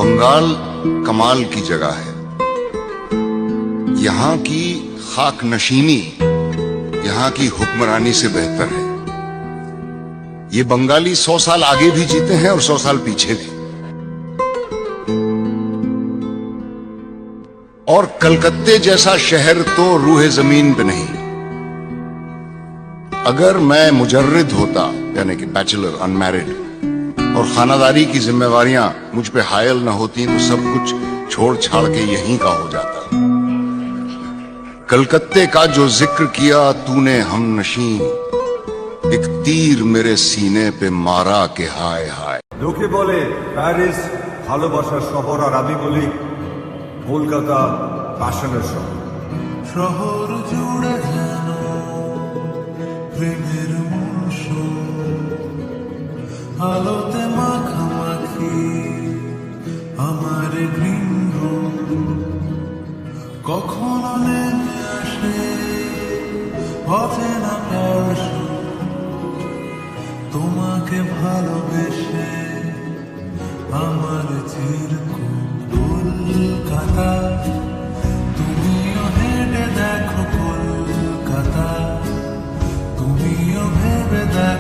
बंगाल कमाल की जगह है। यहाँ की खाक नशीनी यहाँ की हुक्मरानी से बेहतर है। ये बंगाली 100 साल आगे भी जीते हैं और 100 साल पीछे भी। और कलकत्ते जैसा शहर तो रूहे जमीन पे नहीं। अगर मैं मुजर्रिद होता, यानी कि बैचलर अनमैरिड, और खानादारी की जिम्मेवारियां मुझ पे हायल न होती तो सब कुछ छोड़ छाड़ के यहीं का हो जाता। कलकत्ते का जो जिक्र किया तूने हम नशीन, एक तीर मेरे सीने पे मारा के हाय हाय। লোকে বলে প্যারিস ভালোবাসার শহর, আর আমি বলি কলকাতা প্যাশনের শহর। শহর জুড়ে যেন প্রেমের মৌসুম, আলোতে মাখামাখি আমার গ্রিন রুম, কখনো নেমে আসে অচেনা প্যাশন, তোমাকে ভালোবেসে আমার চিরকুট কলকাতা। তুমিও হেঁটে দেখো কলকাতা, তুমিও ভেবে দেখো